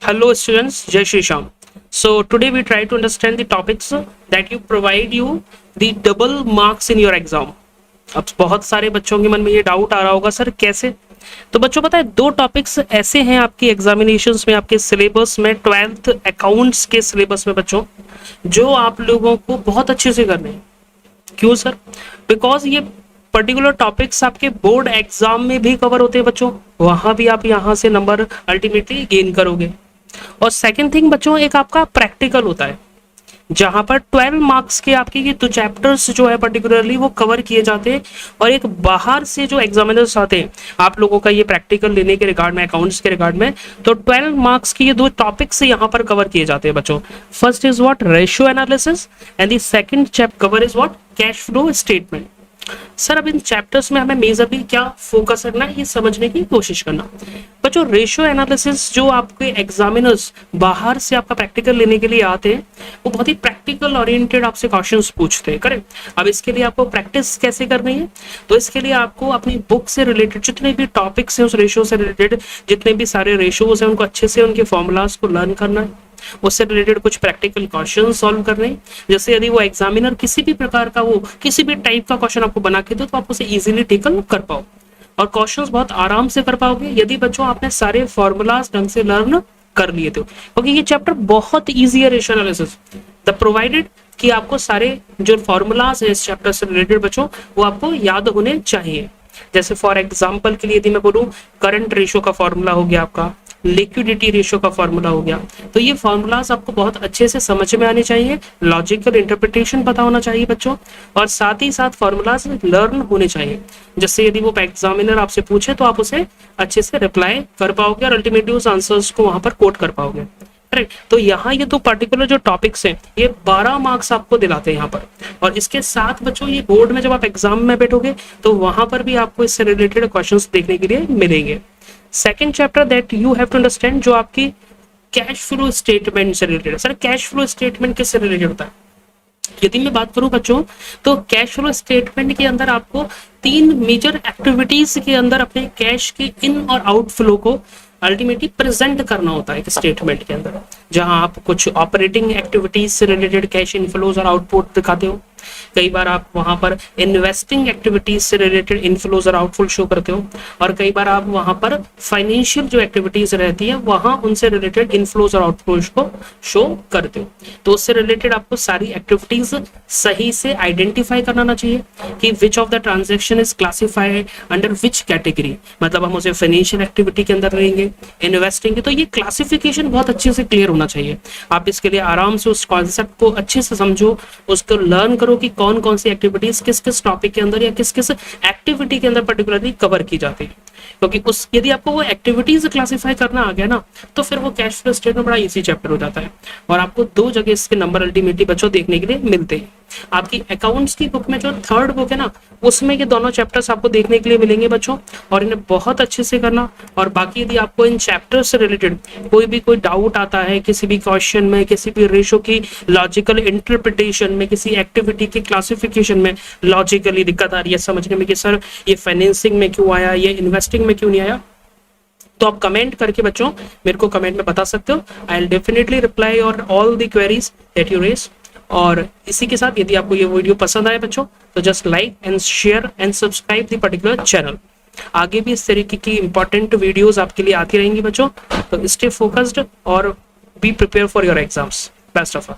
Hello students, Jai Shri Sham. So today we try to understand the topics that you provide you the double marks in your exam. अब बहुत सारे बच्चों के मन में ये डाउट आ रहा होगा सर कैसे। तो बच्चों पता है दो टॉपिक्स ऐसे हैं आपकी एग्जामिनेशंस में, आपके सिलेबस में, 12th अकाउंट्स के सिलेबस में बच्चों, जो आप लोगों को बहुत अच्छे से करने हैं। क्यों सर? बिकॉज ये पर्टिकुलर टॉपिक्स आपके बोर्ड एग्जाम में भी कवर होते हैं बच्चों, वहां भी आप यहाँ से नंबर अल्टीमेटली गेन करोगे। और सेकंड थिंग बच्चों, एक आपका प्रैक्टिकल होता है जहां पर 12 मार्क्स के आपके ये दो चैप्टर्स जो है पर्टिकुलरली वो कवर किए जाते हैं, और एक बाहर से जो एग्जामिनर्स आते हैं आप लोगों का ये प्रैक्टिकल लेने के रिगार्ड में, अकाउंट्स के रिगार्ड में, तो 12 मार्क्स की ये दो टॉपिक्स यहाँ पर कवर किए जाते हैं बच्चों। First is what ratio analysis and the second chapter cover is what cash flow statement. Sir अब इन चैप्टर्स में हमें मेजरली क्या फोकस करना है ये समझने की कोशिश करना। बच्चों रेशियो एनालिसिस जो आपके एग्जामिनर्स बाहर से आपका प्रैक्टिकल लेने के लिए आते हैं वो बहुत ही प्रैक्टिकल ओरिएंटेड आपसे क्वेश्चंस पूछते हैं, करेक्ट। अब इसके लिए आपको प्रैक्टिस कैसे करनी है, तो इसके लिए आपको अपनी बुक से रिलेटेड जितने भी टॉपिक्स हैं उस रेशियो से रिलेटेड जितने भी सारे रेशियोज हैं उनको अच्छे से उनके फॉर्मूलाज को लर्न करना है, उससे रिलेटेड कुछ प्रैक्टिकल क्वेश्चन सॉल्व करने। जैसे यदि वो एग्जामिनर किसी भी प्रकार का वो किसी भी टाइप का क्वेश्चन आपको बना के दो तो आप उसे इजीली टेकल कर पाओ और क्वेश्चंस बहुत आराम से कर पाओगे यदि बच्चों आपने सारे फॉर्मूलाज ढंग से लर्न कर लिए थे, क्योंकि ये चैप्टर बहुत इजी है रेशियो एनालिसिस। द प्रोवाइडेड कि आपको सारे जो फॉर्मूलाज है इस चैप्टर से रिलेटेड बच्चों वो आपको याद होने चाहिए। जैसे फॉर एग्जाम्पल के लिए यदि मैं बोलूं करंट रेशियो का फॉर्मूला हो गया, आपका लिक्विडिटी रेशियो का फॉर्मूला हो गया, तो ये फॉर्मूलाज आपको बहुत अच्छे से समझ में आने चाहिए, लॉजिकल इंटरप्रिटेशन पता होना चाहिए बच्चों, और साथ ही साथ फॉर्मूलाज लर्न होने चाहिए। जैसे यदि वो एग्जामिनर आपसे पूछे तो आप उसे अच्छे से रिप्लाई कर पाओगे और अल्टीमेटली उस आंसर्स को वहां पर कोट कर पाओगे, करेक्ट। तो यहाँ ये दो पर्टिकुलर जो टॉपिक्स हैं ये 12 मार्क्स आपको दिलाते हैं यहाँ पर, और इसके साथ बच्चों ये बोर्ड में जब आप एग्जाम में बैठोगे तो वहां पर भी आपको इससे रिलेटेड क्वेश्चंस देखने के लिए मिलेंगे। Second chapter that you have to understand जो आपकी कैश फ्लो स्टेटमेंट से रिलेटेड है। सर कैश फ्लो स्टेटमेंट किससे रिलेटेड होता है? यदि मैं बात करूं बच्चों तो कैश फ्लो स्टेटमेंट के अंदर आपको 3 मेजर एक्टिविटीज के अंदर अपने कैश के इन और आउटफ्लो को अल्टीमेटली प्रेजेंट करना होता है एक स्टेटमेंट के अंदर, जहां आप कुछ ऑपरेटिंग एक्टिविटीज से रिलेटेड कैश इनफ्लोज और आउटपुट दिखाते हो, कई बार आप वहां पर इन्वेस्टिंग एक्टिविटीज से रिलेटेड इनफ्लोज और आउटफ्लो शो करते हो, और कई बार आप वहां पर फाइनेंशियल जो एक्टिविटीज रहती है वहां उनसे रिलेटेड इनफ्लोज और आउटफ्लोज को शो करते हो। तो उससे रिलेटेड आपको सारी एक्टिविटीज सही से आइडेंटिफाई करना आना चाहिए कि which of the transaction is classified under which category, मतलब हम उसे फाइनेंशियल एक्टिविटी के अंदर लेंगे, इन्वेस्टिंग, तो ये क्लासिफिकेशन बहुत अच्छे से क्लियर होना चाहिए। आप इसके लिए आराम से उस कॉन्सेप्ट को अच्छे से समझो, उसको लर्न करो कि कौन कौन सी एक्टिविटीज किस किस टॉपिक के अंदर या किस किस एक्टिविटी के अंदर पर्टिकुलरली कवर की जाती है, क्योंकि उस यदि आपको वो एक्टिविटीज क्लासिफाई करना आ गया ना तो फिर वो कैश फ्लो स्टेटमेंट बड़ा इजी चैप्टर हो जाता है, और आपको 2 जगह इसके नंबर अल्टीमेटली बच्चों देखने के लिए मिलते हैं। आपकी अकाउंट्स की बुक में जो 3rd बुक है ना उसमें ये दोनों चैप्टर्स आपको देखने के लिए मिलेंगे बच्चों, और इन्हें बहुत अच्छे से करना। और बाकी यदि आपको इन चैप्टर्स से रिलेटेड कोई डाउट आता है किसी भी क्वेश्चन में, किसी भी रेशो की लॉजिकल इंटरप्रिटेशन में, किसी एक्टिविटी के क्लासिफिकेशन में लॉजिकली दिक्कत आ रही है समझने में कि सर ये फाइनेंसिंग में क्यों आया, ये इन्वेस्टिंग में क्यों नहीं आया, तो आप कमेंट करके बच्चों मेरे को कमेंट में बता सकते हो। आई विल डेफिनेटली रिप्लाई और all the queries that you raise. और इसी के साथ यदि आपको ये वीडियो पसंद आए बच्चों तो just like and share and subscribe the particular channel. आगे भी इस तरीके की इंपॉर्टेंट वीडियोस आपके लिए आती रहेंगी बच्चों, तो स्टे फोकस्ड और be prepare for your exams. Best of all.